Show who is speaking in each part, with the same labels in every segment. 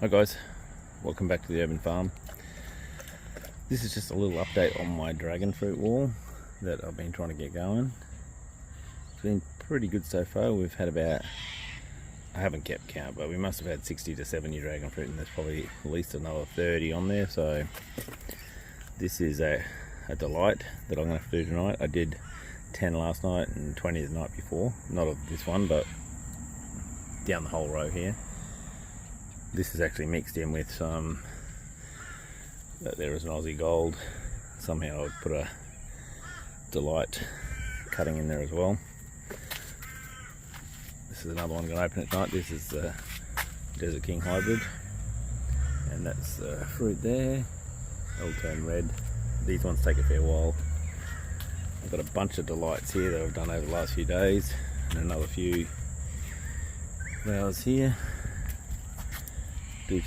Speaker 1: Hi guys, welcome back to the Urban Farm. This is just a little update on my dragon fruit wall that I've been trying to get going. It's been pretty good so far. We've had about, I haven't kept count, but we must have had 60 to 70 dragon fruit, and there's probably at least another 30 on there. So this is a delight that I'm going to have to do tonight. I did 10 last night and 20 the night before. Not of this one, but down the whole row here. This is actually mixed in with some, there is an Aussie Gold. Somehow I would put a Delight cutting in there as well. This is another one I'm going to open it tonight. This is the Desert King Hybrid. And that's the fruit there. They'll turn red. These ones take a fair while. I've got a bunch of Delights here that I've done over the last few days. And another few flowers here.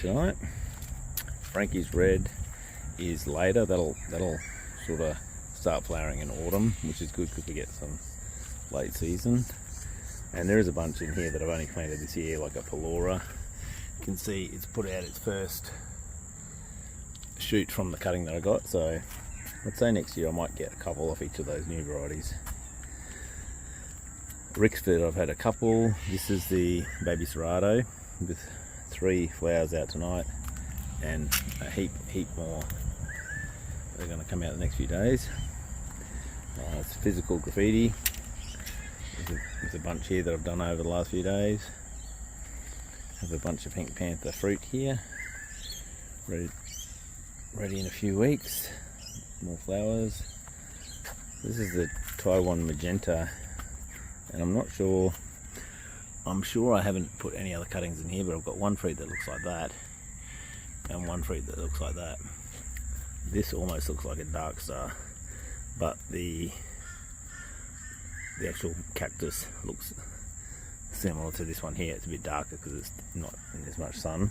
Speaker 1: Tonight. Frankie's Red is later. That'll sort of start flowering in autumn, which is good because we get some late season. And there is a bunch in here that I've only planted this year, like a Pelora. You can see it's put out its first shoot from the cutting that I got, so I'd say next year I might get a couple off each of those new varieties. Rixford, I've had a couple. This is the Baby Cerrado with 3 flowers out tonight, and a heap more they're going to come out the next few days. It's Physical Graffiti. There's a bunch here that I've done over the last few days. Have a bunch of Pink Panther fruit here, ready in a few weeks. More flowers. This is the Taiwan Magenta, and I'm sure I haven't put any other cuttings in here, but I've got one fruit that looks like that and one fruit that looks like that. This almost looks like a Dark Star, but the actual cactus looks similar to this one here. It's a bit darker because it's not in as much sun.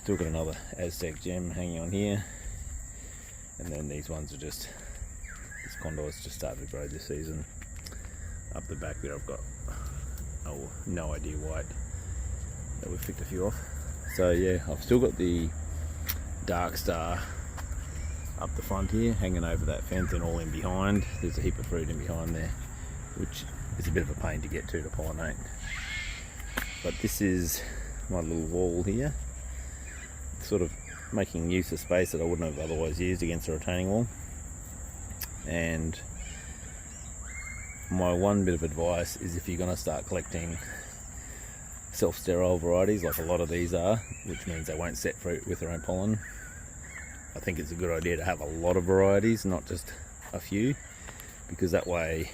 Speaker 1: Still got another Aztec Gem hanging on here, and then these ones are just, this condor's just started to grow this season. Up the back there I've got, oh, no idea white that we've picked a few off. So yeah, I've still got the Dark Star up the front here, hanging over that fence, and all in behind. There's a heap of fruit in behind there, which is a bit of a pain to get to pollinate. But this is my little wall here, sort of making use of space that I wouldn't have otherwise used against a retaining wall. And my one bit of advice is, if you're going to start collecting self-sterile varieties like a lot of these are, which means they won't set fruit with their own pollen, I think it's a good idea to have a lot of varieties, not just a few, because that way,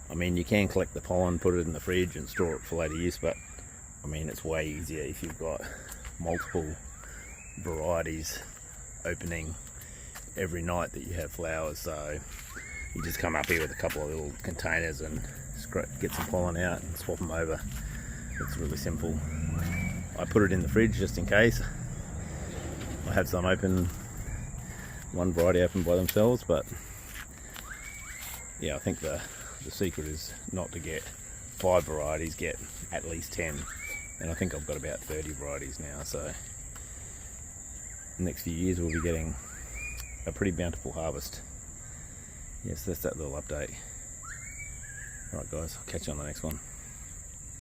Speaker 1: I mean, you can collect the pollen, put it in the fridge and store it for later use, but I mean, it's way easier if you've got multiple varieties opening every night that you have flowers. So you just come up here with a couple of little containers and get some pollen out and swap them over. It's really simple. I put it in the fridge just in case. I have some open, one variety open by themselves, but yeah, I think the secret is not to get 5 varieties, get at least 10. And I think I've got about 30 varieties now, so the next few years we'll be getting a pretty bountiful harvest. Yes, that's that little update. Alright guys, I'll catch you on the next one.